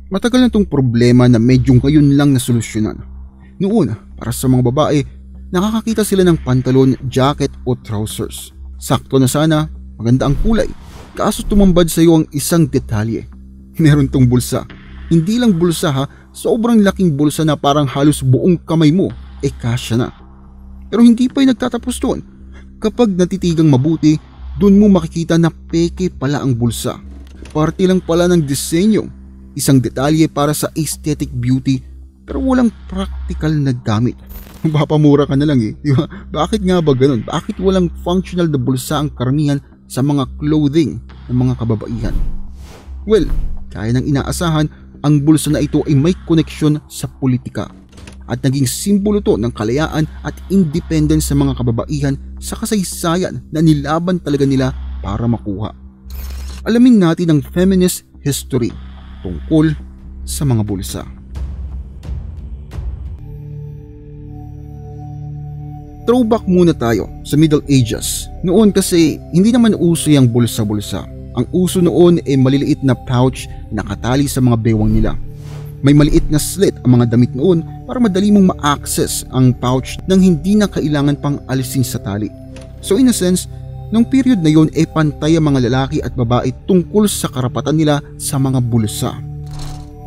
Matagal na tong problema na medyo ngayon lang nasolusyonan. Noon, para sa mga babae, nakakakita sila ng pantalon, jacket o trousers. Sakto na sana, maganda ang kulay. Kaso tumambad sa iyo ang isang detalye. Meron tong bulsa. Hindi lang bulsa ha, sobrang laking bulsa na parang halos buong kamay mo kasya na. Pero hindi pa yung nagtatapos doon. Kapag natitigang mabuti, doon mo makikita na peke pala ang bulsa. Parte lang pala ng disenyo. Isang detalye para sa aesthetic beauty pero walang practical na gamit. Mapapamura ka na lang di ba? Bakit nga ba ganun? Bakit walang functional na bulsa ang karamihan sa mga clothing ng mga kababaihan? Well, kaya ng inaasahan, ang bulsa na ito ay may koneksyon sa politika at naging simbolo to ng kalayaan at independence sa mga kababaihan sa kasaysayan na nilaban talaga nila para makuha. Alamin natin ang feminist history tungkol sa mga bulsa. Throwback muna tayo sa Middle Ages. Noon kasi hindi naman uso yung bulsa-bulsa. Ang uso noon ay maliliit na pouch na nakatali sa mga bewang nila. May maliit na slit ang mga damit noon para madali mong ma-access ang pouch nang hindi na kailangan pang alisin sa tali. So in a sense, nung period na yun pantay ang mga lalaki at babae tungkol sa karapatan nila sa mga bulsa.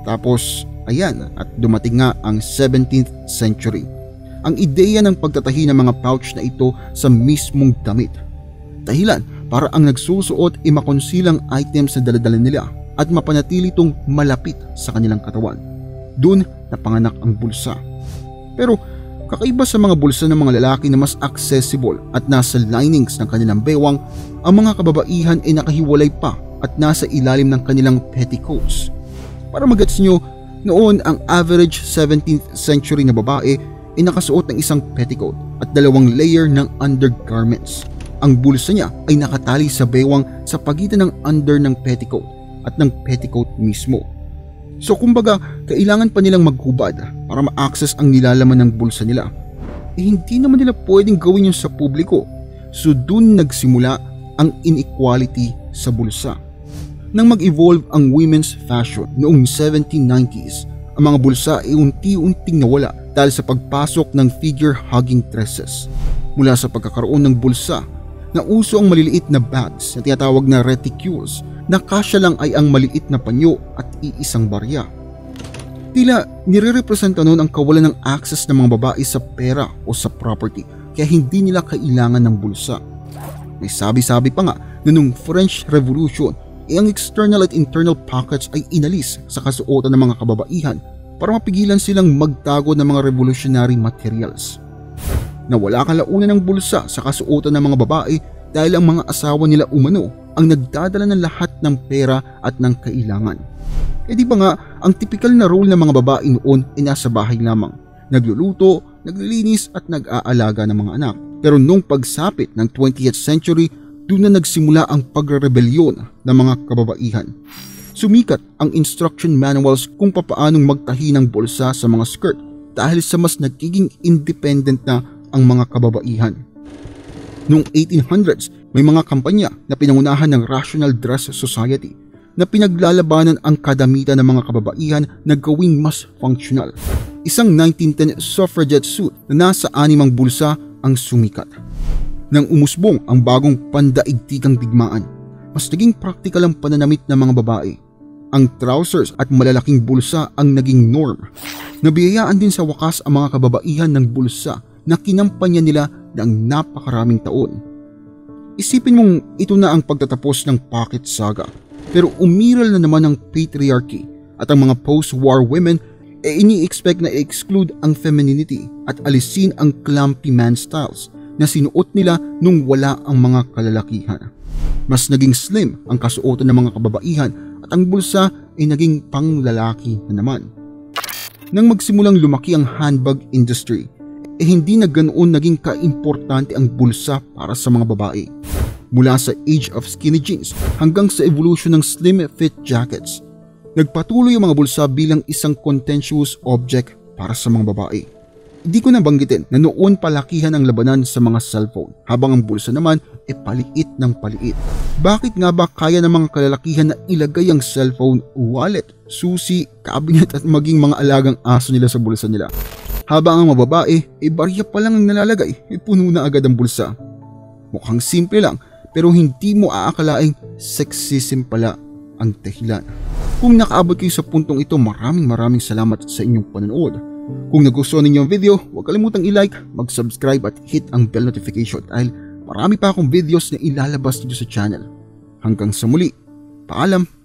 Tapos ayan, at dumating nga ang 17th century. Ang ideya ng pagtatahi ng mga pouch na ito sa mismong damit. Dahilan para ang nagsusuot makonsilang items na daladala nila at mapanatili itong malapit sa kanilang katawan. Doon napanganak ang bulsa. Pero kakaiba sa mga bulsa ng mga lalaki na mas accessible at nasa linings ng kanilang bewang, ang mga kababaihan ay nakahiwalay pa at nasa ilalim ng kanilang petticoats. Para magets nyo, noon ang average 17th century na babae ay nakasuot ng isang petticoat at 2 layer ng undergarments. Ang bulsa niya ay nakatali sa bewang sa pagitan ng under ng petticoat at ng petticoat mismo. So kumbaga, kailangan pa nilang maghubad para ma-access ang nilalaman ng bulsa nila. Hindi naman nila pwedeng gawin yun sa publiko. So dun nagsimula ang inequality sa bulsa. Nang mag-evolve ang women's fashion noong 1790s, ang mga bulsa ay unti-unting nawala dahil sa pagpasok ng figure-hugging dresses. Mula sa pagkakaroon ng bulsa, nauso ang maliliit na bags na tinatawag na reticules na kasya lang ay ang maliit na panyo at iisang barya. Tila nire-representa noon ang kawalan ng access ng mga babae sa pera o sa property kaya hindi nila kailangan ng bulsa. May sabi-sabi pa nga na noong French Revolution ang external at internal pockets ay inalis sa kasuotan ng mga kababaihan para mapigilan silang magtago ng mga revolutionary materials. Nawala kalaunan ng bulsa sa kasuotan ng mga babae dahil ang mga asawa nila umano ang nagdadala ng lahat ng pera at ng kailangan. Di ba nga, ang typical na role ng mga babae noon ay nasa bahay lamang, nagluluto, naglilinis at nag-aalaga ng mga anak. Pero nung pagsapit ng 20th century, doon na nagsimula ang pagrebelyon ng mga kababaihan. Sumikat ang instruction manuals kung papaanong magtahi ng bulsa sa mga skirt dahil sa mas nagiging independent na ang mga kababaihan. Noong 1800s, may mga kampanya na pinangunahan ng Rational Dress Society na pinaglalabanan ang kadamitan ng mga kababaihan na gawing mas functional. Isang 1910 suffragette suit na nasa 6 bulsa ang sumikat. Nang umusbong ang bagong pandaigdigang digmaan, mas naging praktikal ang pananamit ng mga babae. Ang trousers at malalaking bulsa ang naging norm. Nabiyayaan din sa wakas ang mga kababaihan ng bulsa na kinampanya nila ng napakaraming taon. Isipin mong ito na ang pagtatapos ng pocket saga, pero umiral na naman ang patriarchy at ang mga post-war women ini-expect na i-exclude ang femininity at alisin ang clumpy man styles na sinuot nila nung wala ang mga kalalakihan. Mas naging slim ang kasuotan ng mga kababaihan at ang bulsa ay naging panglalaki na naman. Nang magsimulang lumaki ang handbag industry, hindi na ganoon naging kaimportante ang bulsa para sa mga babae. Mula sa age of skinny jeans hanggang sa evolution ng slim fit jackets, nagpatuloy ang mga bulsa bilang isang contentious object para sa mga babae. Hindi ko nabanggitin na noon palakihan ang labanan sa mga cellphone habang ang bulsa naman paliit ng paliit. Bakit nga ba kaya ng mga kalalakihan na ilagay ang cellphone, wallet, susi, cabinet at maging mga alagang aso nila sa bulsa nila? Habang ang mababae, barya pa lang ang nalalagay, puno na agad ang bulsa. Mukhang simple lang, pero hindi mo aakalaing sexism pala ang dahilan. Kung nakaabot kayo sa puntong ito, maraming salamat sa inyong panonood. Kung nagustuhan ninyo ang video, huwag kalimutang i-like, mag-subscribe at hit ang bell notification dahil marami pa akong videos na ilalabas dito sa channel. Hanggang sa muli, paalam!